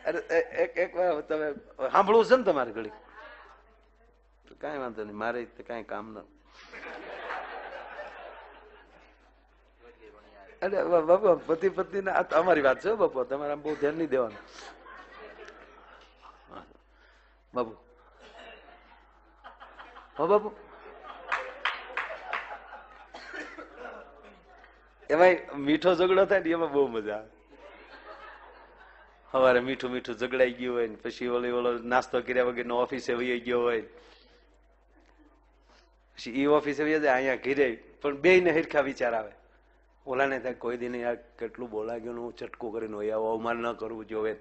એક વાર તમે સાંભળવું છે ને તમારે ઘડી? કઈ વાંધો નહીં, મારે કઈ કામ ન. અરે બાપુ, પતિ પત્ની ને અમારી વાત છે બાપુ, તમારે આમ બહુ ધ્યાન નહીં દેવાનું બાપુ. હો બાપુ, એમાં મીઠો ઝઘડો થાય ને એમાં બહુ મજા આવે. સવારે મીઠું મીઠું ઝઘડાઈ ગયું હોય ને પછી ઓલો નાસ્તો કર્યા વગર ઓફિસે વહી ગયો હોય, પછી એ ઓફિસે વહી જાય, અહીંયા ઘીરે પણ બે ને હિરખા વિચાર આવે. ઓલાને થાય કોઈ દી નહીં કેટલું બોલા ગયું, હું ચટકું કરીને હોય આવો અવમાન ન કરવું જોવે.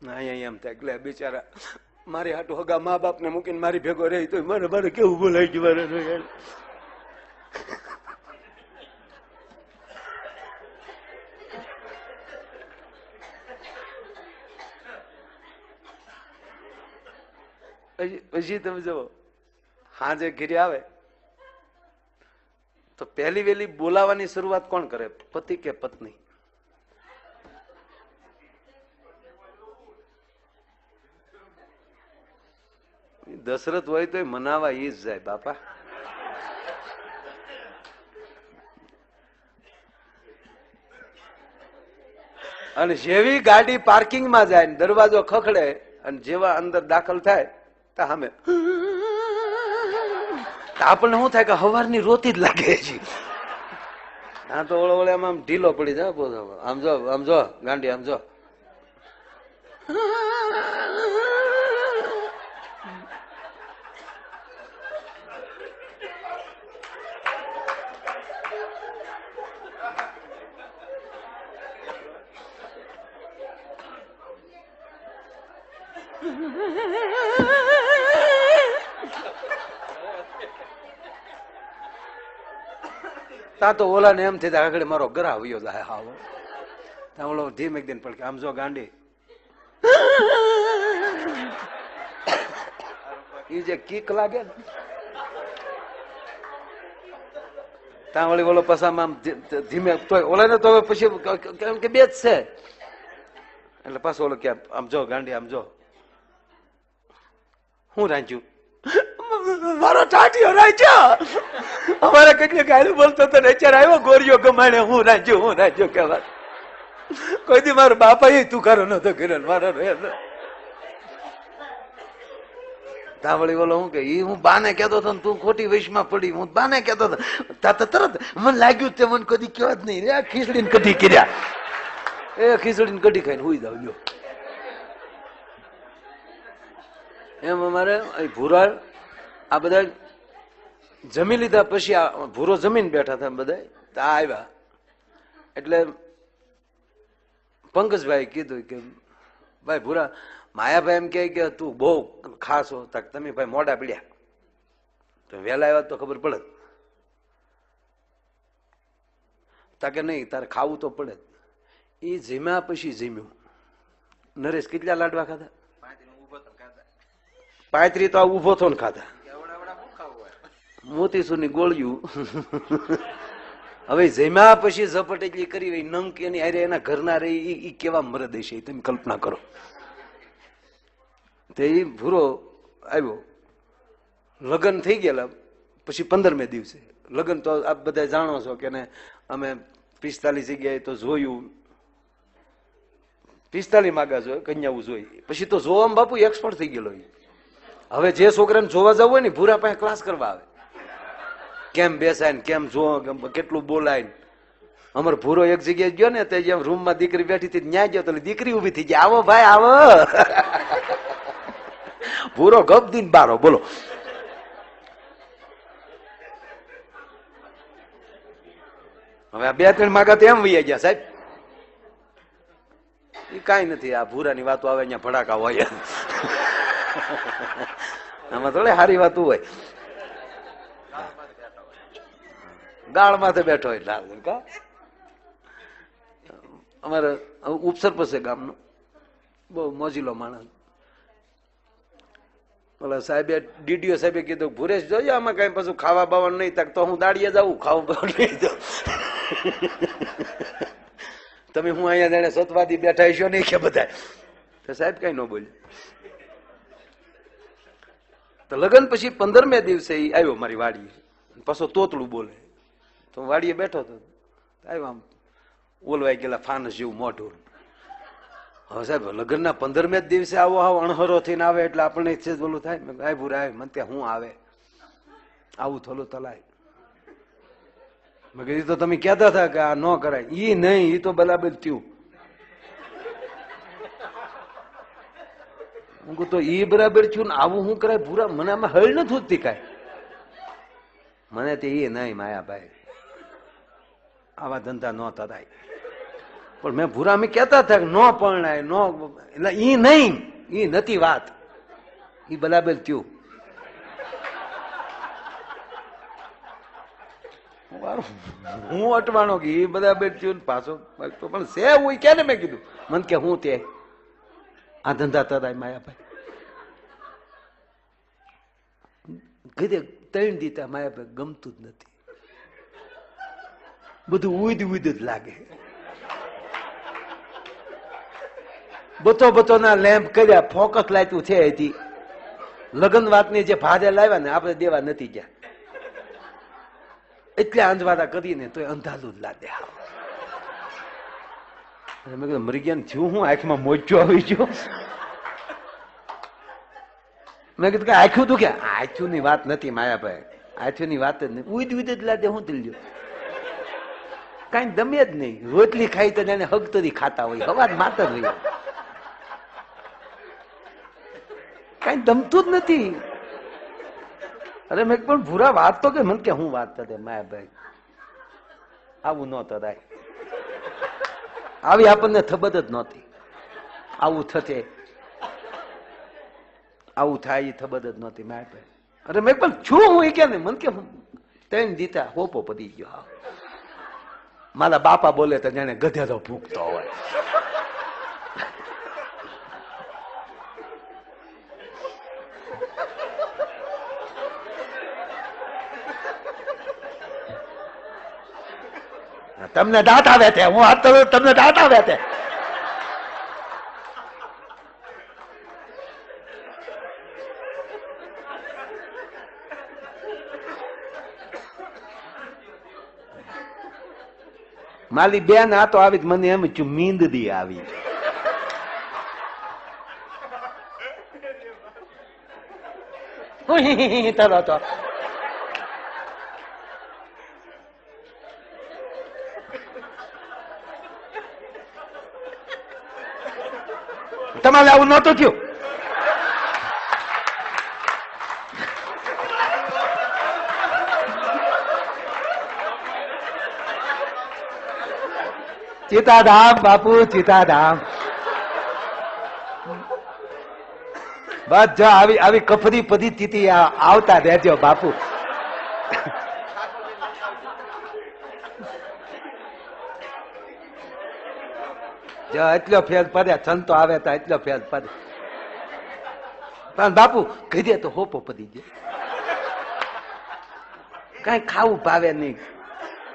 અહીંયા એમ થાય એટલે બિચારા મારી હાટું હગા મા બાપ ને મૂકીને મારી ભેગો રહી તો મારે મારે કેવું બોલાઈ ગયું મારે. પછી તમે જુઓ હાજે ઘીરે આવે તો પહેલી વહેલી બોલાવાની શરૂઆત કોણ કરે? પતિ કે પત્ની? દશરથ હોય તો મનાવા ઈ જ જાય બાપા. અને જેવી ગાડી પાર્કિંગમાં જાય દરવાજો ખખડે અને જેવા અંદર દાખલ થાય સામે આપણને શું થાય કે હવારની રોતી જ લાગે છે. હા તો ઓળો ઓળે આમ ઢીલો પડી જાય. આમ જો આમ જો ગાંડી આમ જો. તા તો ઓલા ને એમ થઈ આગળ મારો ઘર આવ્યો જાય. હાવ ત્યાં ઓલો ધીમે દિન પડકે આમ જો ગાંડી. ઈ જે કીક લાગે ને ત્યાં વળી ઓલો પસામાં ધીમે ઓલા ને તો પછી કેમ કે બે જ છે એટલે પાછો ઓલો કે આમ જો ગાંડી આમ જો. હું રાંચ્યું મારો ટાટિયો રાંચ્યો. અમારે કેટલી ગાયું બોલતો હતો ને અત્યારે આવ્યો ગોરીઓ ગમાડે હું રાંચ્યો કેવા. કોઈ દી મારો બાપા એ તું કરો નતો કર્યો મારો. તાવળી બોલો હું કે હું બાને કેતો હતો તું ખોટી વૈશમાં પડી. હું બાને કેતો હતો તરત મને લાગ્યું તે મને કદી કેવા જ નહીં રે. ખીચડીને કઢી કર્યા એ ખીચડીને કઢી ખાઈને હુઈ જાવ લ્યો. એમ અમારે ભૂરાળ આ બધા જમી લીધા પછી આ ભૂરો જમીન બેઠા હતા બધા આ આવ્યા એટલે પંકજભાઈ કીધું કે ભાઈ ભૂરા માયાભાઈ એમ કે તું બહુ ખાસ હો. તમે ભાઈ મોડા પીડ્યા તો વહેલા આવ્યા તો ખબર પડે. તાકે નહીં તારે ખાવું તો પડે. એ જીમ્યા પછી જીમ્યું. નરેશ કેટલા લાડવા ખાધા? 35 તો આ ઉભો થો ને ખાધા. મોતીસુરની ગોળિયું હવે જમ્યા પછી ઝપટ એટલી કરી હોય નંક એની અરે એના ઘરના રહી એ કેવા મરદ હશે તમે કલ્પના કરો. તે ભૂરો આવ્યો લગ્ન થઈ ગયેલા પછી 15મે દિવસે લગ્ન તો આપ બધા જાણો છો કે અમે 45 જગ્યાએ તો જોયું 45 માગા જોયું કન્યાઓ જોઈ પછી તો જોવામાં બાપુ એક્સપર્ટ થઈ ગયેલો. હવે જે છોકરાને જોવા જવું હોય ને ભૂરા પાસે ક્લાસ કરવા આવે કેમ બેસાય ને કેમ જો કેટલું બોલાય. અમાર ભૂરો એક જગ્યાએ ગયો ને તે જેમ રૂમમાં દીકરી બેઠી હતી ન્યા ગયો તો દીકરી ઉભી થઈ ગઈ આવો ભાઈ આવો. ભૂરો ગપ દીન બારો બોલો. હવે આ 2-3 માગા તો એમ વૈયા ગયા સાહેબ. એ કઈ નથી આ ભૂરાની વાતો આવે અહીંયા ભડાકા હોય. આમાં થોડી સારી વાતું હોય. ગાળ માથે બેઠો હોય કા. અમારે ઉપસરપંચ છે ગામનો બહુ મોજીલો માણસ. ઓલા સાહેબે ડીડીઓ સાહેબે કીધું ભુરેશ જોજો આમાં કઈ પાછું ખાવા બાવાનું નહીં તક તો હું દાડીએ જાઉં ખાવું બાવાનું નહીં. તમે હું અહીંયા જાણે સતવાદી બેઠા છો નહીં કે બધા તો સાહેબ કઈ ન બોલ્યો. તો લગ્ન પછી 15મે દિવસે આવ્યો મારી વાડીએ, પાછો તોતલું બોલે. તો વાડીએ બેઠો હતો, આવ્યો આમ ઓલવાઈ ગયેલા ફાનસ જેવું મોઢું. હવે સાહેબ લગ્નના 15મે દિવસે આવો આવો અણહરો થઈને આવે એટલે આપણને બોલું થાય. આય ભૂરા આવે મને ત્યાં હું આવે આવું થોડું તલાય. મેં કીધું તો તમે કહેતા હતા કે આ ન કરાય. ઈ નહીં, ઈ તો બરાબર થયું. હું તો ઈ બરાબર થયું ને આવું શું કરાય ભૂરા? મને આમાં હળ નથી ઉઠતી કાંઈ. મને તે એ નહીં માયાભાઈ, આવા ધંધા ન થાય. પણ મેં ભૂરા અમે કહેતા હતા કે ન પરણાય ન, એટલે ઈ નહીં, ઈ નથી વાત, ઈ બરાબર થયું. હું અટવાનો કે એ બરાબર થયું પાછો પણ સે હું ક્યાં ને મેં કીધું મને કે હું તે આ ધંધા તરાય માયાભાઈ કીધે 3 દીતા માયાભાઈ ગમતું જ નથી, બધું ઉદ ઉદ જ લાગે. બતો ના લેમ્પ કર્યા, ફોકસ લાઈટું છે એથી લગ્ન વાતની જે ભારે લાવ્યા ને આપણે દેવા નથી ગયા, એટલે અંજવાડા કરીને તો અંધાલું જ લાગે. મેં કીધું મરી ગયા થયું હું આંખમાં મોજો આવી ગયો. મેં કીધું કે આંખ્યું તું કે આંખ્યું ની વાત નથી માયાભાઈ, આંખ્યું ની વાત જ નહીં, ઉદ ઉદ જ લાગે. હું દિલ કઈ દમે જ નહીં, રોટલી ખાઈ તો એને હગ તરી ખાતા હોય, હવા માતર હોય, કઈ દમતું જ નથી. અરે મેં પણ ભૂરા વાત તો કે મને કે હું વાત કરે માયાભાઈ, આવું ન તરાય, આવી આપણને ખબર જ નહોતી આવું થશે, આવું થાય એ ખબર જ નહોતી માયાભાઈ. અરે મેં પણ છું હું કે ને મને કે 3 દીતા હોપો પડી ગયો. મારા બાપા બોલે તો જાણે ગધેડો ભૂખતો હોય. તમને દાંત આવે છે, હું હાથ કરું તમને દાંત આવે છે. મારી બેન આ તો આવી મને એમ છું મીંદડી આવી. તરો તો તમારે આવું નહોતું થયું. ચિતાધામ બાપુ ચિતાધામ. બસ જો આવી કફરી પદ્ધતિ આવતા રહેજો બાપુ. જો એટલો ફેર પડે, સંતો આવે તો એટલો ફેર પડે. પણ બાપુ કહી દે તો હોપો પડી જાય, કઈ ખાવું ભાવે નહીં,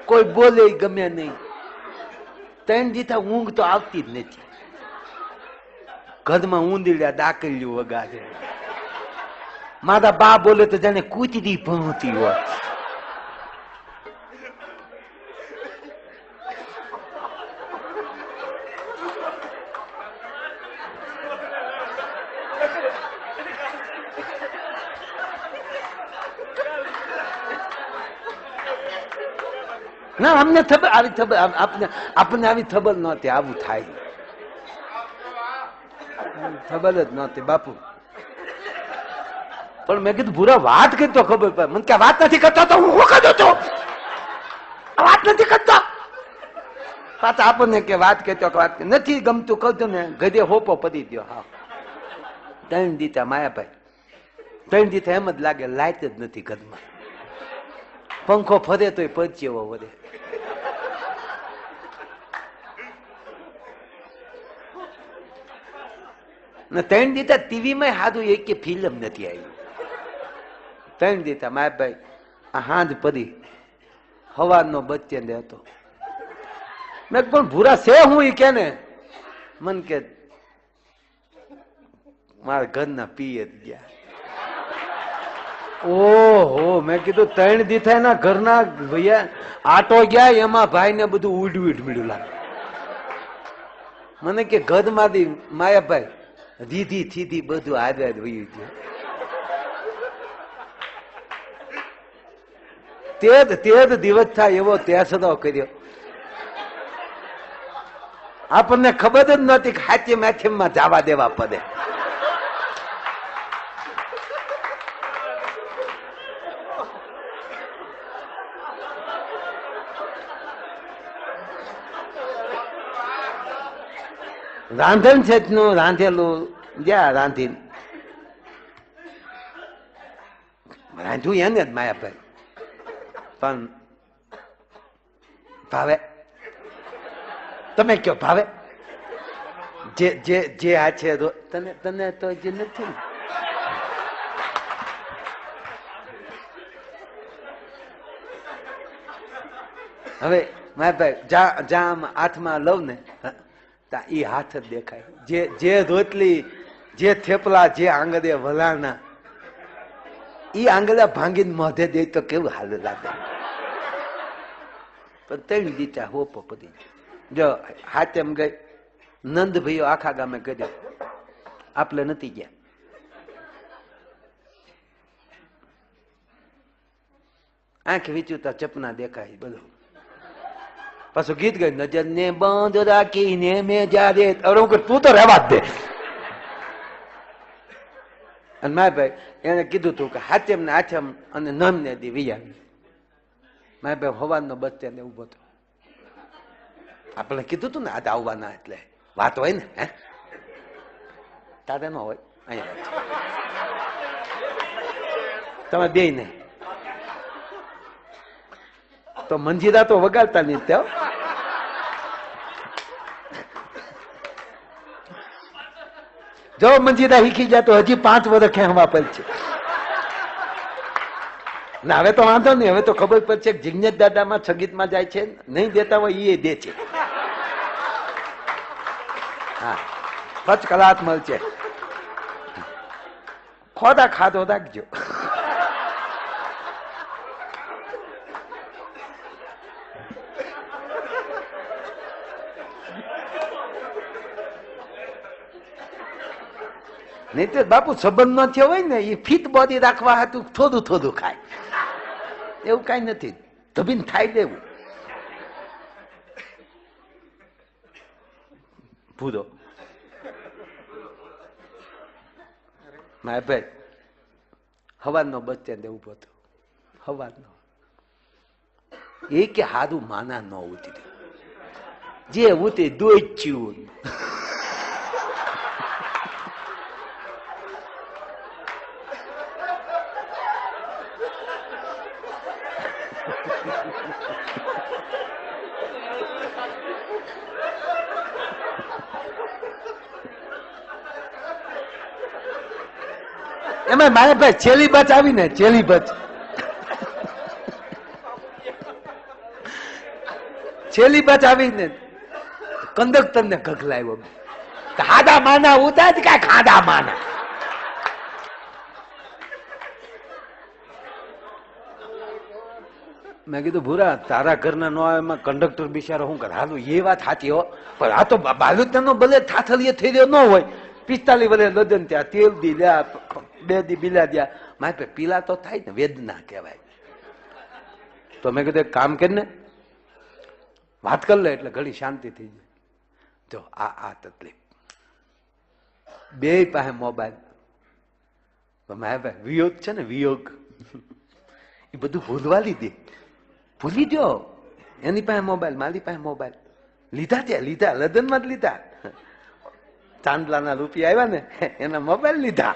કોઈ બોલે ગમે નહીં. 3 દીધા ઊંઘ તો આવતી જ નથી, ઘરમાં ઊંધીડ્યા દાખલ્યું વગાડે. મારા બા બોલે તો જાણે કૂતરી ભણતી હોય. ના અમને ખબર આવી ખબર આપણને આવી ખબર નહોતી આવું થાય, ખબર જ નહોતી બાપુ. પણ મેં કીધું ભૂરા વાત કરી તો ખબર પડે. મને કે વાત નથી કરતો તો હું કરતો તો વાત નથી કરતો. પાછા આપણને કે વાત કરતો વાત નથી ગમતું કરતો ને ગધે હોપો પડી ગયો. હા 3 દીતા માયાભાઈ, 3 દીતા એમ જ લાગે લાઈટ જ નથી ઘરમાં, પંખો ફરે તોય પરચેવો વધે. ને 3 દીતા ટીવી માં સાદું એક ફિલ્મ નથી આવી. 3 દીતા માયાભાઈ આ હાંજ પડી હવાનો બચ્ચે હતો. મેં પણ ભૂરા છે હું ઈ કે ને મન કે મારા ઘરના પીએ ગયા. ઓહો, મેં કીધું 3 દી થાય ના ઘરના ભૈયા આટો ગયા, એમાં ભાઈ ને બધું ઉડવી મળ્યું લાગે. મને કે ગધમાંથી માયાભાઈ દીધી થીધી બધું આદવાદ વયું ગયું. તે દિવસ થાય એવો ત્યાં સદો કર્યો. આપણને ખબર જ નહોતી કે હાથે માથેમાં જવા દેવા પડે. રાંધણ છે નું રાંધેલું જ્યાં રાંધીને રાંધ્યું એને જ માયાભાઈ પણ ભાવે. તમે કયો ભાવે? જે જે જે આ છે તને તને તો જે નથી ને. હવે માયાભાઈ જ્યાં હાથમાં લઉં ને ઈ હાથ જ દેખાય. જે રોટલી, જે થેપલા, જે આંગળે વલાણા, ઈ આંગળા ભાંગીને મોઢે દે તો કેવું હાલ લાગે. પણ 3 દીચા હોપો પડી. જો હાથ એમ ગઈ. નંદ ભાઈઓ આખા ગામે કર્યો, આપણે નથી ગયા. આંખ વીચુતા ચપના દેખાય બધું. પાછું ગીત ગયું, નજર ને બંધ રાખીને મેં જયારે તું તો રહેવા જ દે. અને મારા ભાઈ એને કીધું તું કે હાથેમ ને આથેમ અને નમ ને દી વિયાવી. મારા ભાઈ હવાનો બસ સ્ટેન્ડ ઉભો હતો. આપણે કીધું તું ને આજે આવવાના, એટલે વાત હોય ને. હે તારે ન હોય અહીંયા તમે બે ને તો મંજીરા તો વગાડતા નહીં. ત્યાં જો મંજીરા શીખી જાય તો હજી 5 વર્ષ ખેંચવા પડશે. ના હવે તો વાંધો નહીં. હવે તો ખબર પડશે કે જિજ્ઞેશ દાદામાં સંગીતમાં જાય છે, નહીં દેતા હોય એ દે છે. હા, 5 કલાક મળશે. ખોદા ખાધો રાખજો. નહીં તો બાપુ સંબંધ ન થયો હોય ને, એ ફિટ બોડી રાખવા હતું થોડું થોડું ખાય. એવું કઈ નથી, ધબીન થાય દેવું. ભૂરો મારા ભાઈ હવાનો બસ સ્ટેન્ડ ઉભો હતો. હવાનો એ કે હારું માના ન ઉતરી, જે ઉતરી દોચ્યું. એમાં મારા ભાઈ છેલ્લી બચ આવી ને, છેલ્લી બચ આવીને કંડક્ટર ને ખખલાવ્યો. ખાધા માના ઉતાર કે ખાધા માના. મેં કીધું ભૂરા તારા ઘરના નો આવે એમાં કંડક્ટર બિચારો શું કરે. હાલું એ વાત સાચી હો, પણ આ તો બાલુતનો ભલે થાથલીએ થઈ રહ્યો ન હોય. 45 વર્ષે લગ્ન ત્યાં, તેલ દી લ્યા, 2 દી બિલા દ્યા. મારે પીલા તો થાય ને, વેદના કહેવાય. તો મેં કીધું કામ કરીને વાત કરી લે એટલે ઘડી શાંતિ થઈ જાય. જો આ તકલીફ. 2 પાસે મોબાઈલ. મારે ભાઈ વિયોગ છે ને, વિયોગ એ બધું ભૂલવા લીધી. ભૂલી દો. એની પાસે મોબાઈલ, મારી પાસે મોબાઈલ. લીધા ત્યાં લીધા, લગ્નમાં જ લીધા. ચાંદલાના રૂપિયા આવ્યા ને એના મોબાઈલ લીધા.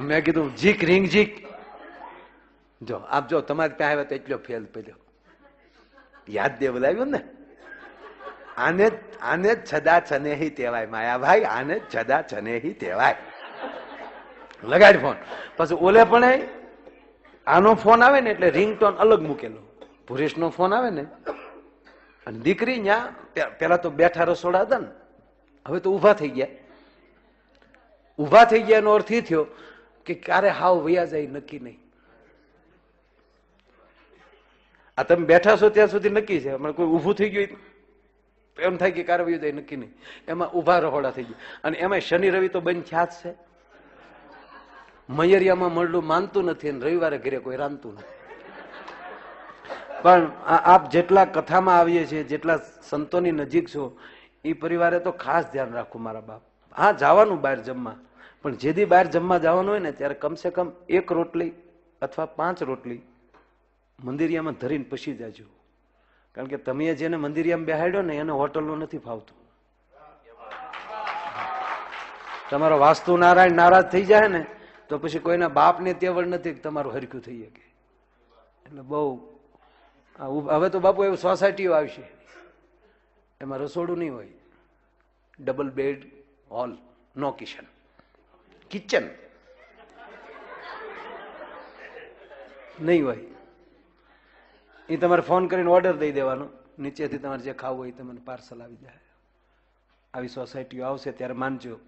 મેં કીધું જીક રિંગ જીક. જો આપ જો તમારી પાસે આવ્યા તો એટલો ફેલ પડ્યો. યાદ દેવલાવ્યું ને. આને જ છદા છનેહી કહેવાય માયાભાઈ, આને જ છદા છનેહી કહેવાય. લગાડ ફોન. પછી ઓલે પણ આનો ફોન આવે ને એટલે રિંગટોન અલગ મૂકેલો. ભુરેશનો ફોન આવે ને, અને દીકરી ત્યાં પેલા તો બેઠા રસોડા હતા ને, હવે તો ઊભા થઈ ગયા. ઊભા થઈ ગયા એનો અર્થ એ થયો કે ક્યારે હાવ વયા જાય નક્કી નહીં. આ તમે બેઠા છો ત્યાં સુધી નક્કી છે, હમણાં કોઈ ઊભું થઈ ગયું એમ થાય કે ક્યારે વયું જાય નક્કી નહીં. એમાં ઊભા રહોડા થઈ ગયા. અને એમાં શનિ રવિ તો બંધ થયા જ છે. મયરિયામાં મળલું માનતું નથી અને રવિવારે ઘરે કોઈ રાંધતું નથી. પણ આપ જેટલા કથામાં આવીએ છીએ, જેટલા સંતોની નજીક છો, એ પરિવારે તો ખાસ ધ્યાન રાખવું મારા બાપ. હા, જવાનું બહાર જમવા, પણ જેથી બહાર જમવા જવાનું હોય ને ત્યારે કમસે કમ 1 રોટલી અથવા 5 રોટલી મંદિરિયામાં ધરીને પછી જાજો. કારણ કે તમે જેને મંદિરિયામાં બેહાડ્યો ને એને હોટલનું નથી ફાવતું. તમારો વાસ્તુ નારાયણ નારાજ થઈ જાય ને તો પછી કોઈના બાપને તેવડ નથી કે તમારું હરખ્યું થઈ શકે. એટલે બહુ હવે તો બાપુ એવું સોસાયટીઓ આવશે, એમાં રસોડું નહીં હોય, ડબલ બેડ, હોલ, નો કિચન. કિચન નહીં હોય. એ તમારે ફોન કરીને ઓર્ડર દઈ દેવાનો, નીચેથી તમારે જે ખાવું હોય તમને પાર્સલ આવી જાય. આવી સોસાયટીઓ આવશે ત્યારે માનજો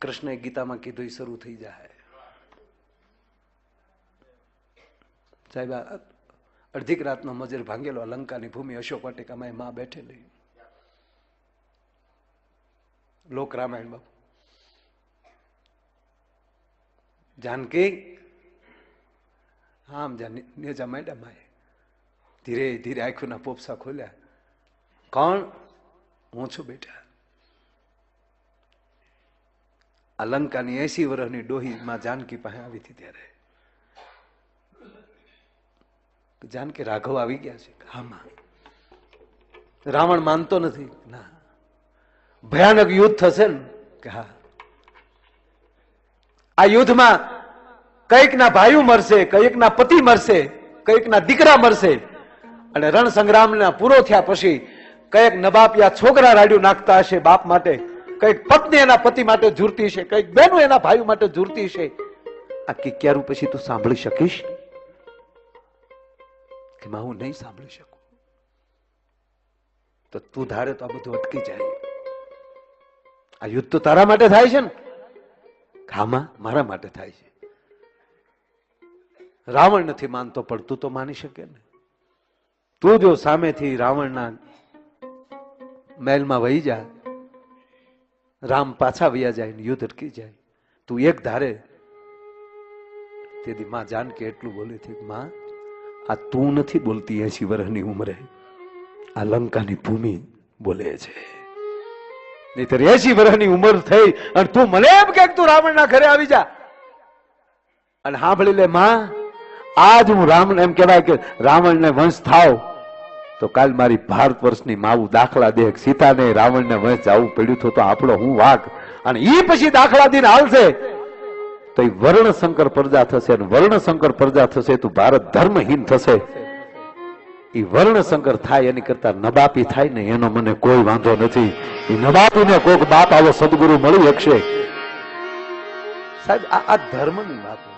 કૃષ્ણએ ગીતામાં કીધું એ શરૂ થઈ જાય. સાહેબ, અડધીક રાતનો મજર ભાંગેલો લંકાની ભૂમિ અશોક વાટિકામાં માં બેઠેલી. લોક રામાયણ બાપુ. જાનકી આમ નેજા માંડ્યા માએ. ધીરે ધીરે આંખોના પોપસા ખોલ્યા. કોણ? હું છું બેટા. આ લંકાની 80 વર્ષની ડોહી માં જાનકી પાસે આવી હતી ત્યારે જાનકી રાઘવ આવી ગયા છે. હા માં. રાવણ માનતો નથી. ના, ભયાનક યુદ્ધ થશે ને કે હા. આ યુદ્ધમાં કઈક ના ભાઈઓ મરશે, કઈક ના પતિ મરશે, કઈક ના દીકરા મરશે. અને રણ સંગ્રામ પૂરો થયા પછી કઈક નબાપિયા છોકરા રાડ્યું નાખતા હશે બાપ માટે, કઈક પત્ની એના પતિ માટે ઝૂરતી છે, કઈક બહેનો એના ભાઈઓ માટે ઝૂરતી છે. આ કિક્યારું પછી તું સાંભળી શકીશ? કે માં હું નહીં સાંભળી શકું. તો તું ધારે તો આ બધું અટકી જાય. આ યુદ્ધ તો તારા માટે થાય છે ને? ખામાં મારા માટે થાય છે. રાવણ નથી માનતો પણ તું તો માની શકે ને. તું જો સામેથી રાવણના મહેલમાં વહી જા, રામ પાછા વયા જાય ને યુદ્ધ અટકી જાય, તું એક ધારે. તેથી માં જાનકી એટલું બોલી હતી, માં આ તું નથી બોલતી 80 વર્ષની ઉંમરે, આ લંકાની ભૂમિ બોલે છે. નહીતર 80 વર્ષની ઉંમર થઈ અને તું મને એમ કે તું રાવણના ઘરે આવી જા. અને સાંભળી લે માં, આજ હું રામ એમ કહેવાય કે રાવણને વંશ થાવ તો કાલ મારી ભારત વર્ષની માવું દાખલા દે. સીતાને રાવણને વંશ જવું પડ્યું તો આપણો હું વાઘ. અને ઈ પછી દાખલા દઈને હાલશે તો એ વર્ણશંકર પ્રજા થશે, અને વર્ણશંકર પ્રજા થશે તો ભારત ધર્મહીન થશે. એ વર્ણશંકર થાય એની કરતા નબાપી થાય ને એનો મને કોઈ વાંધો નથી. એ નબાપીને કોઈક બાપ આવો સદગુરુ મળી શકશે. સાહેબ, આ ધર્મની વાત છે.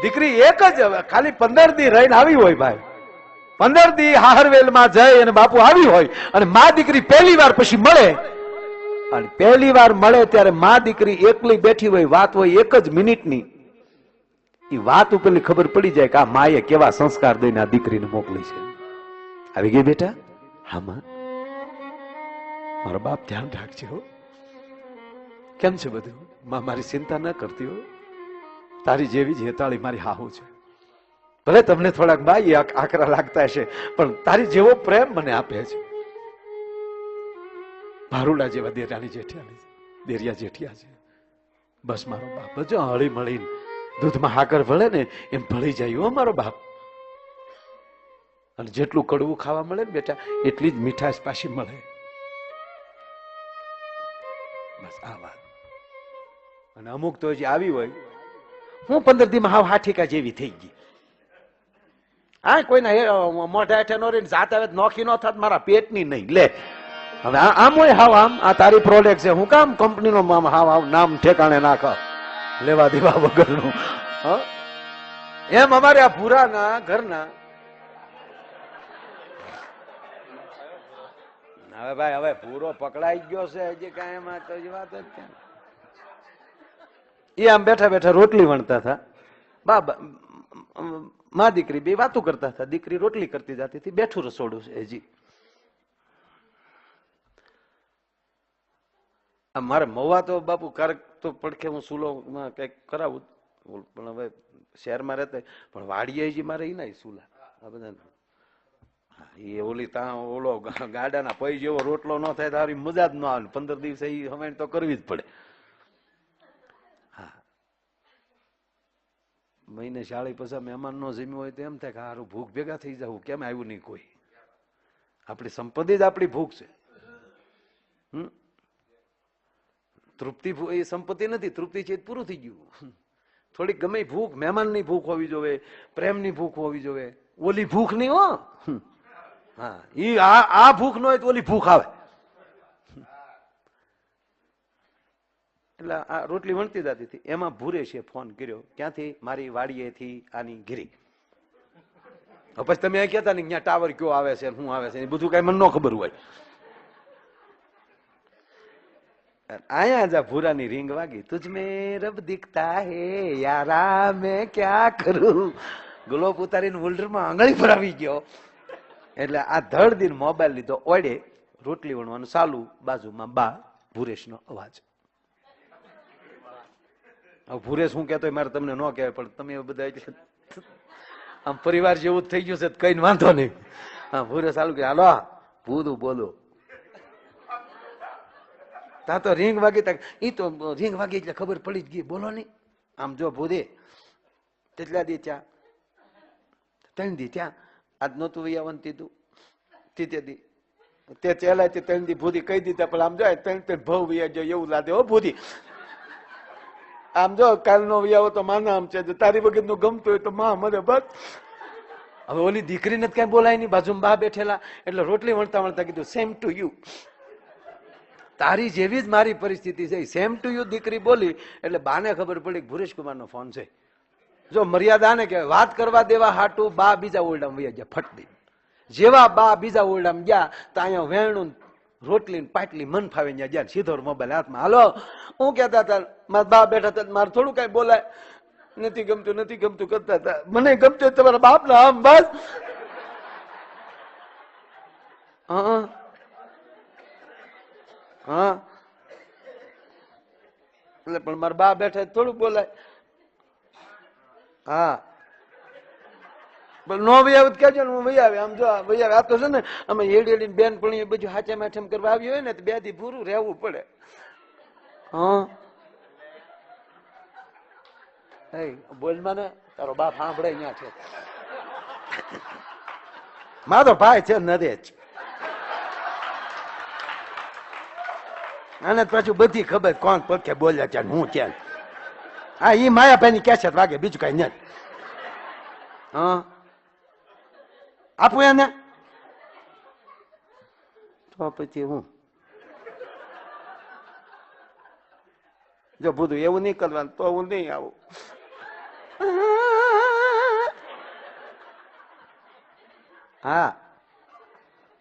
દીકરી એક જ ખાલી 15 દી રહીને આવી હોય ભાઈ, 15 દી હાહરવેલમાં જઈ અને બાપુ આવી હોય, અને માં દીકરી પહેલી વાર પછી મળે, અને પહેલી વાર મળે ત્યારે માં દીકરી એકલી બેઠી હોય, વાત હોય 1 જ મિનિટની. એ વાત ઉપરની ખબર પડી જાય કે આ માએ કેવા સંસ્કાર દઈને આ દીકરીને મોકલી છે. આવી ગઈ બેટા? હા માં. મારો બાપ ધ્યાન રાખજે હો. કેમ છે બધું? માં મારી ચિંતા ન કરતી હો. તારી જેવી જ હેતાળી મારી હાહુ છે. ભલે તમને થોડાક બાઈ આકરા લાગતા હશે પણ તારી જેવો પ્રેમ મને આપે છે. ભારુડા જેવા દેરાણી જેઠિયાની દેરિયા જેઠિયા છે. બસ મારો બાપ જો હળી મળીને દૂધમાં હાકર ભળે ને એમ ભળી જાય હો મારો બાપ. અને જેટલું કડવું ખાવા મળે ને બેટા એટલી જ મીઠાશ પાછી મળે. બસ આ વાત. અને અમુક તો હજી આવી હોય, હું 15 દીમાં હાવ હાઠીકા જેવી થઈ ગઈ. હા, કોઈના મોઢા હેઠે નો રહીને જાત આવે નોખી નો થાત મારા પેટની નહીં. લે હવે આમ હોય હાવ આમ આ તારી પ્રોડક્ટ છે, હું કામ કંપનીનો હાવ હાવ નામ ઠેકાણે નાખ લેવા દેવા વગરનું. એમ અમારે આ ભૂરાના ઘરના હવે ભાઈ હવે પૂરો પકડાઈ ગયો છે હજી કાંઈ એમાં તો વાત જ ક્યાં. એ આમ બેઠા બેઠા રોટલી વણતા હતા. બાબા માં દીકરી બે વાતો કરતા હતા. દીકરી રોટલી કરતી જતી હતી. બેઠું રસોડું છે હજી. મારે મવા તો બાપુ ક્યારેક તો પડખે હું સુલો કઈક કરાવું પણ હવે શહેરમાં રહેતા પણ વાડીએ હજી મારે એ ના સુલા આ બધા એ ઓલી ત્યાં ઓલો ગાડાના પૈ જેવો રોટલો ન થાય તારી મજા જ ન આવે. 15 દિવસે એ હવાઈ તો કરવી જ પડે. હા મહિને શાળી પછી મહેમાન નો જમ્યું હોય તો એમ થાય કે હારું ભૂખ ભેગા થઈ જવું કેમ આવ્યું નહીં કોઈ. આપણી સંપત્તિ જ આપણી ભૂખ છે. તૃપ્તિ એ સંપત્તિ નથી. તૃપ્તિ છે પૂરું થઈ ગયું. થોડીક ગમે ભૂખ મહેમાનની ભૂખ હોવી જોઈએ, પ્રેમની ભૂખ હોવી જોઈએ. ઓલી ભૂખ નહીં હો. હા ઈ આ ભૂખ ન હોય તો ઓલી ભૂખ આવે. એટલે આ રોટલી વણતી જતી હતી. એમાં ભૂરેશે ફોન કર્યો. ક્યાંથી? મારી વાડીએથી આની ઘીરી. પછી તમે અહીં કહેતા ને ત્યાં ટાવર કયો આવે છે શું આવે છે એ બધું કઈ મને ન ખબર હોય. आया जा भूरानी रिंग वागी तुझ में रब दिखता है यारा मैं क्या करूं. ગ્લોબ ઉતારીને હોલ્ડરમાં આંગળી પર આવી ગયો. એટલે આ ધડ દિન મોબાઈલ લીધો. ઓડે રોટલી વણવાનું ચાલુ. બાજુમાં બા ભૂરેશનો અવાજ. ભૂરેશ શું કેતો મારે તમને ન કહેવાય પણ તમે બધા આમ પરિવાર જેવું જ થઈ ગયું છે કઈ વાંધો નહીં. હા ભૂરેશ ચાલુ કે હાલો ભૂદું બોલો. તા તો રીંગ વાગી તા ઈ તો રીંગ વાગી એટલે ખબર પડી જ ગઈ. બોલો નહીં આમ જો ભૂદે કેટલા દી ત્યાં 3 દી ત્યાં આજ નતું વૈયાવંતી તું તીતે દી તે ચેલા 3 દી ભૂદી કહી દીધા પણ આમ જો 3 ભવ વૈયા જો એવું લાગે હો ભૂદી. આમ જો કાલનો વૈયાવો તો માના આમ છે તારી વગર નું ગમતું હોય તો માં મને બસ. હવે ઓલી દીકરીને કઈ બોલાય નહીં. બાજુમાં બા બેઠેલા એટલે રોટલી વણતા વણતા કીધું સેમ ટુ યુ. તારી જેવી જ મારી પરિસ્થિતિ છે. સેમ ટુ યુ દીકરી બોલી એટલે બાને ખબર પડી કે ભુરેશ કુમારનો ફોન છે. જો મર્યાદા ને કહેવાય. વાત કરવા દેવા હાટું બા બીજા ઓરડામાં વયા ગયા ફટદી. જેવા બા બીજા ઓરડામાં ગયા તો અહીંયા વેણું રોટલી પાટલી મન ફાવે ત્યાં ગયા. સીધો મોબાઈલ હાથમાં. હાલો હું કેતા હતા મારા બા બેઠા હતા મારે થોડું કઈ બોલાય નથી ગમતું નથી ગમતું કરતા હતા. મને ગમતું તમારા બાપ ના આમ બસ. હા એટલે પણ મારા બા બેઠા થોડું બોલાય. હા નો ભાઈ આવે કેજો ને હું ભાઈ આવે. આમ જો ભાઈ આવે આ તો છે ને અમે હેડી બેન પણ બધું હાચા માઠમ કરવા આવી હોય ને તો 2 દી પૂરું રહેવું પડે. હા બોલમાં ને તારો બાપ સાંભળે અહીંયા છે. મારો ભાઈ છે નરેજ. આને પાછું બધી ખબર કોણ પક્ષે બોલ્યા છે હું છે. હા ઈ માયાભાઈ ની કેસેટ વાગે બીજું કઈ નથી. હા આપું એને તો પછી હું જો બધું એવું નહીં કરવાનું તો હું નહીં આવું. હા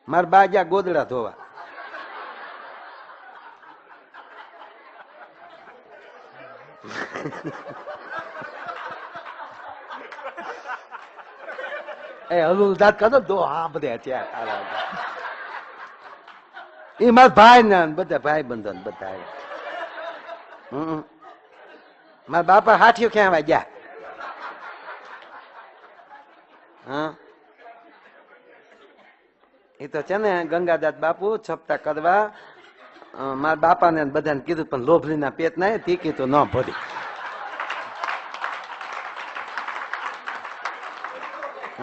મારા બા જ્યાં ગોદડા ધોવા. એ હલુ દાંત કાઢો દો. હા બધા ત્યાં એ મારા ભાઈ ને બધા ભાઈ બંધો બધા. મારા બાપા હાથીઓ ક્યાં વાગ્યા. હા એ તો છે ને ગંગાદાસ બાપુ છપતા કરવા મારા બાપા ને બધાને કીધું પણ લોભલી ના પેટ ના તીકી તો ન ભરી.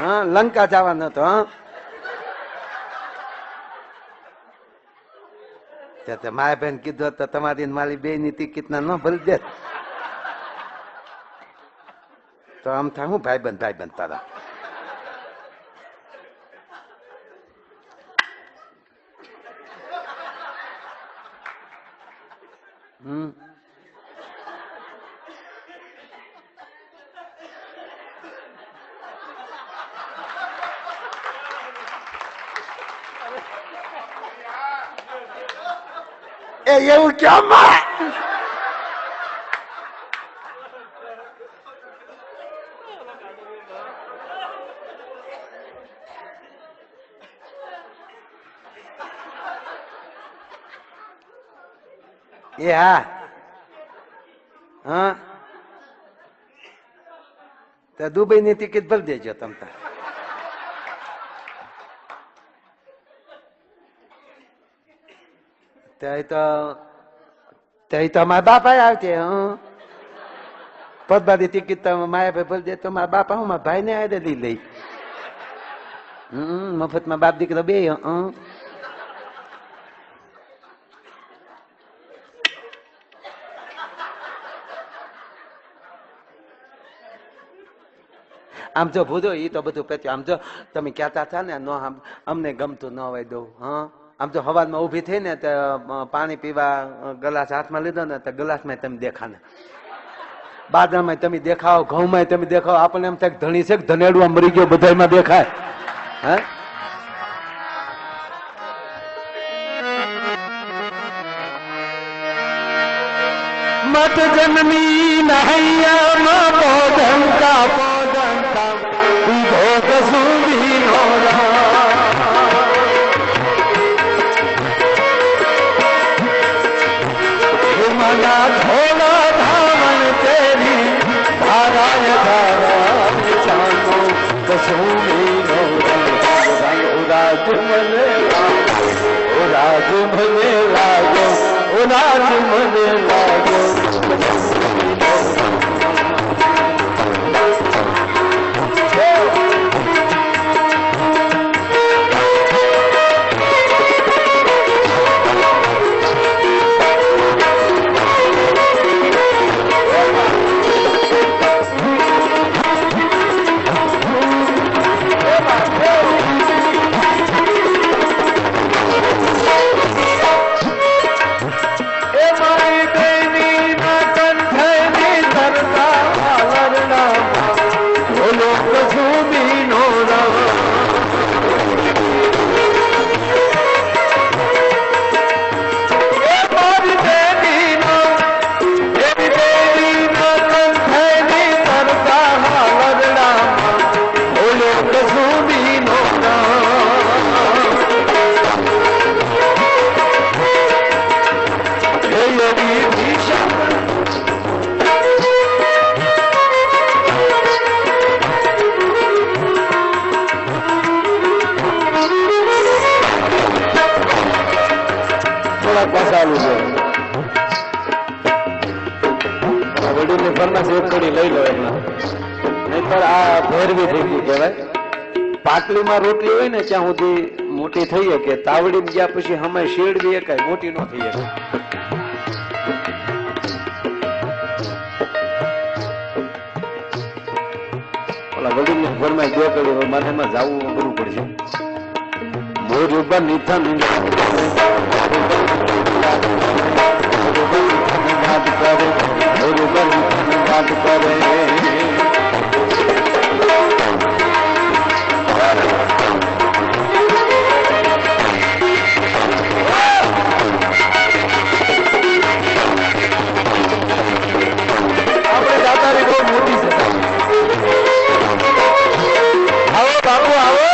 હા લંકા જવાનો હતો. હા માયા બેન કીધું તો તમારી મારી 2 ની ટિકિટ ના ન ભરી દે તો આમ થાય હું ભાઈ બંધ તારા. એવું કેમ? એ હા હા તો દુબઈ ની ટિકિટ ભરી દેજો તમ તાર. તો મારા બાપા આવશે. પદબાદી ટિકિટ તો માયા ભાઈ ભરી દે તો મારા બાપા હું મારા ભાઈ ને આદે લઈ. મફતમાં બાપ દીકરો બે. આમ જો ભૂજો એ તો બધું પેચ્યું. આમ જો તમે કહેતા હતા ને અમને ગમતું ન હોય દઉં. હા આમ તો હવામાં ઉભી થઈ ને પાણી પીવા ગ્લાસ હાથમાં લીધો ને તો ગ્લાસમાં તમે દેખાને, બાદરમાં તમે દેખાઓ, ઘઉંમાં તમે દેખાઓ. આપણને એમ થાય ધણી છે કે ધનેડું મરી ગયો બધામાં દેખાય. હે મત જન્મી નહૈયામાં બોધન કા ભોગ સુવી નો મના ધોલા ધાવન તેરી ધારાય ધારા ચાનો કસુમી નો રાજ મને લાગો, રાજ મને લાગો. વડીલની ફરમાશ એક કડી લઈ લો એટલા, નહીતર આ ભેરવી થઈ ગઈ કહેવાય. પાટલીમાં રોટલી હોય ને ત્યાં સુધી મોટી થઈ શકે, તાવડી ગયા પછી હમે શેડવી એકાય મોટી ન થઈ શકે. ઓલા વડીલની ફરમાશ બે કડી મારે એમાં જવું કરવું પડશે. મોર બની થન વાત કરે આપણે દાતારી બહુ મોટી છે. આવો બાપુ આવો.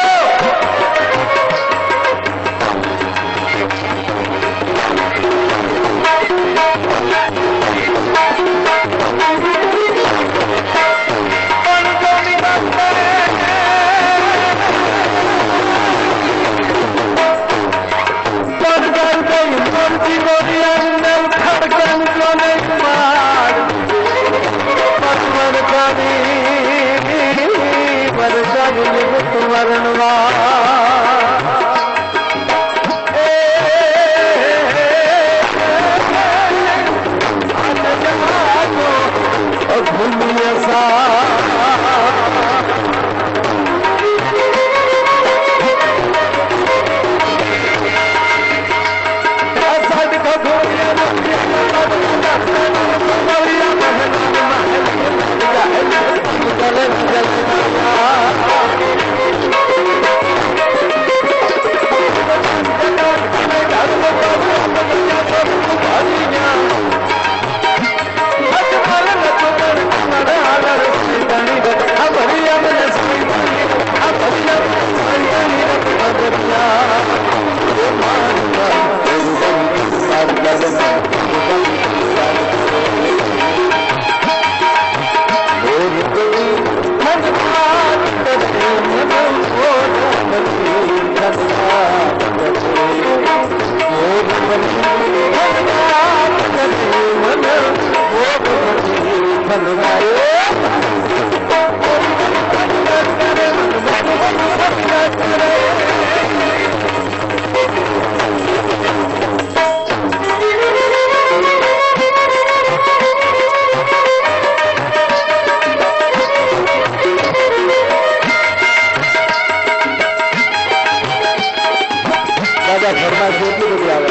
એટલી બધી આવે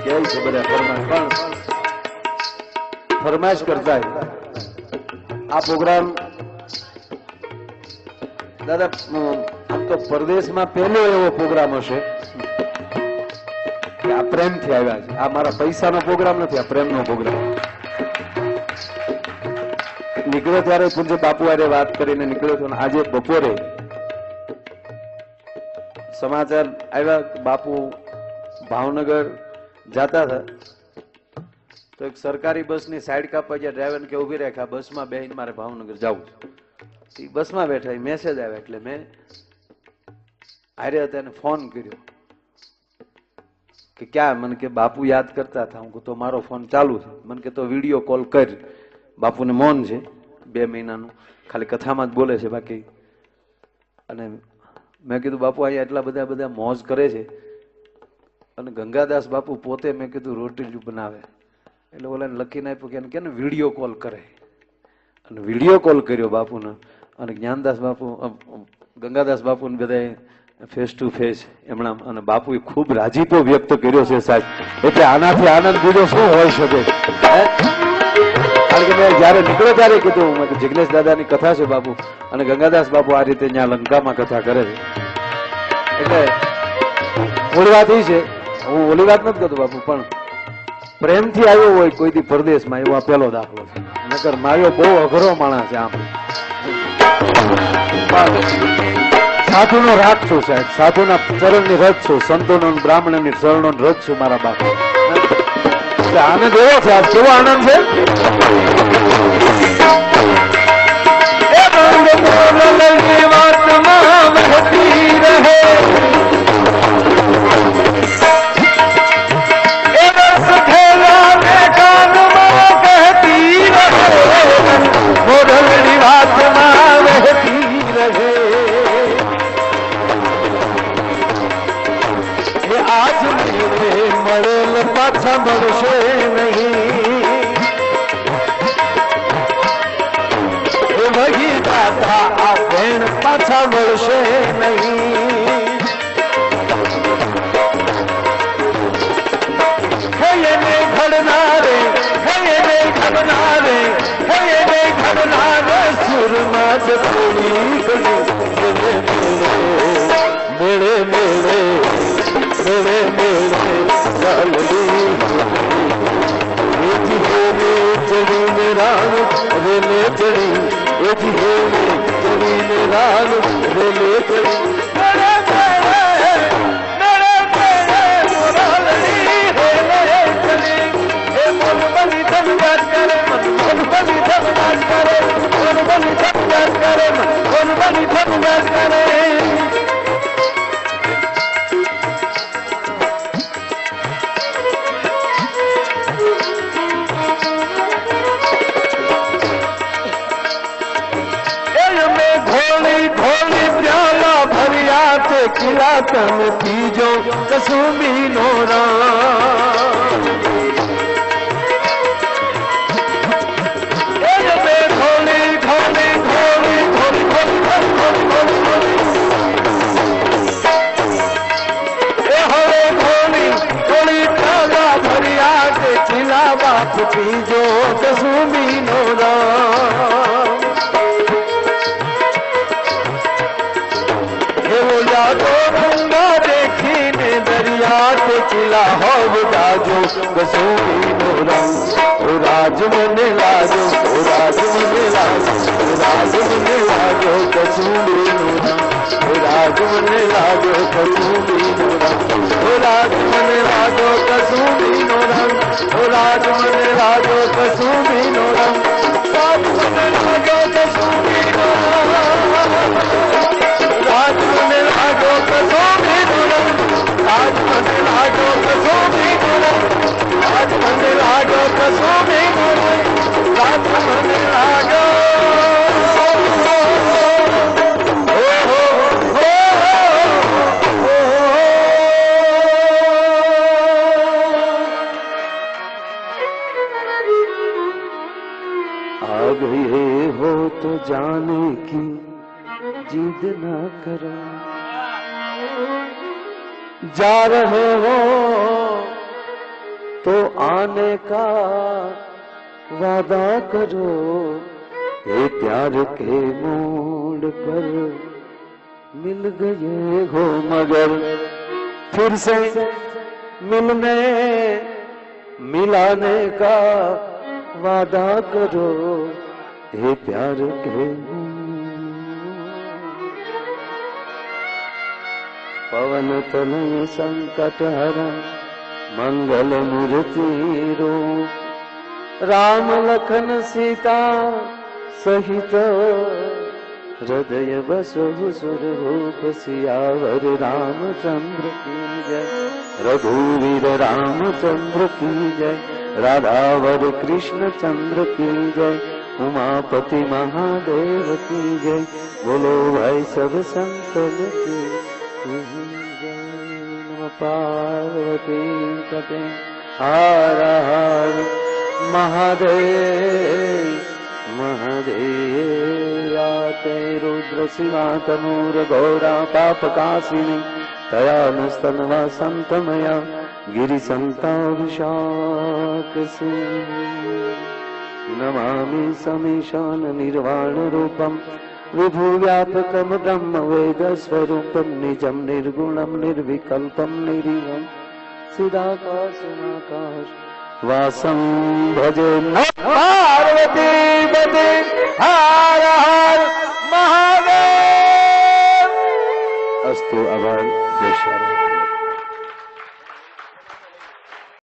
કેવી છે બધા ફરમાશ, પણ ફરમાશ કરતા આ પ્રોગ્રામ દાદા આમ તો પરદેશમાં પહેલો એવો પ્રોગ્રામ હશે કે આ પ્રેમથી આવ્યા છે. આ મારા પૈસાનો પ્રોગ્રામ નથી, આ પ્રેમનો પ્રોગ્રામ. નીકળ્યો ત્યારે પૂજ્ય બાપુ હારે વાત કરીને નીકળ્યો હતો. આજે બપોરે સમાચાર આવ્યા, બાપુ ભાવનગર જતા હતા તો એક સરકારી બસની સાઈડ કાપવા ગયા. ડ્રાઈવર કે ઉભી રાખ્યા, બસમાં બેહીને મારે ભાવનગર જવું છે. બસમાં બેઠા, મેસેજ આવ્યા એટલે મેં હારે હતા એને ફોન કર્યો કે ક્યાં? મને કે બાપુ યાદ કરતા હતા. હું તો મારો ફોન ચાલુ છે. મને કે તો વિડીયો કોલ કર. બાપુને મૌન છે 2 મહિનાનું, ખાલી કથામાં જ બોલે છે બાકી. અને મેં કીધું બાપુ અહીંયા એટલા બધા મોજ કરે છે અને ગંગાદાસ બાપુ પોતે મેં કીધું રોટી બનાવે એટલે ઓલાને લખીને આપ્યું કે વિડીયો કોલ કરે. અને વિડીયો કોલ કર્યો બાપુને અને જ્ઞાનદાસ બાપુ ગંગાદાસ બાપુને બધા ફેસ ટુ ફેસ એમણા. અને બાપુએ ખૂબ રાજીપો વ્યક્ત કર્યો છે સાહેબ. એટલે આનાથી આનંદ બીજો શું હોય શકે? કારણ કે મેં જયારે નીકળ્યો ત્યારે કીધું જિગ્નેશ દાદાની કથા છે બાપુ, અને ગંગાદાસ બાપુ આ રીતે ત્યાં લંકામાં કથા કરે છે. એટલે ઓલી વાત એ છે, હું ઓલી વાત નથી કરતો બાપુ, પણ પ્રેમથી આવ્યો હોય કોઈ દી પરદેશમાં એવો આ પહેલો દાખલો છે. નકર માર્યો બહુ અઘરો માણસ છે. આમ સાધુનો રાગ છું સાહેબ, સાધુના ચરણની રજ છું, સંતોનો બ્રાહ્મણની શરણનો રજ છું મારા બાપુ. આનંદ એવો છે, આપ કેવો આનંદ છે. મળશે નહીં વહી દાતા આ બેન પાછા મળશે નહીં. હૈયે ઘડનારે હૈયે ઘડનારે હૈયે ઘડનારે સુરમાં જ થોડી મેળે મેળે મેળે મેળે ચડી રાગ રેલે ચડી ચડી રાગ રેલે ચડી किला तन पीजो कसुमी नोरा घोली घोली घोली घोली हरे घोली घोली प्याला भरिया के किला बाप पीजो कसुमी नोरा किला हो राजो कसूरी नो रंग राज मन लाजो राज मन लाजो राज मन लाजो कसूरी नो रंग राज मन लाजो कसूरी नो रंग राज मन लाजो कसूरी नो रंग राज मन लाजो कसूरी नो रंग राज मन लाजो कसूरी नो रंग राज मन लाजो कसूरी नो रंग आज मन लाजो कसूरी नो रंग आज मन लाजो कसूरी नो रंग आज मन लाजो आ गई हो तो जाने की जिद ना करो जा रहे हो तो आने का वादा करो, ये प्यार के मोड़ पर मिल गए हो मगर फिर से मिलने मिलाने का वादा करो, ये प्यार के पवन तनय संकट हरण मंगल मूर्ति रूप राम लखन सीता सहित हृदय बसहु सुरभूप सियावर रामचंद्र की जय, रघुवीर रामचंद्र की जय, राधावर कृष्ण चंद्र की जय, उमापति महादेव की जय, बोलो भाई सब संतन की जय। नमः पार्वती पते हर हर महादेव महादेव। याते रुद्र शिवा तनूर गौरा पाप काशिनी तया नस्तनवा संतमया गिरि संताभिषाक नमामि समीशान निर्वाण रूपम विभु व्यापकम ब्रह्म वेद स्वरूपम निजम निर्गुणम निर्विकल्पम निरीहम चिदाकाशनाकाश वासं भजे नमः पार्वती पते हर हर महादेव। अस्तु। आभार।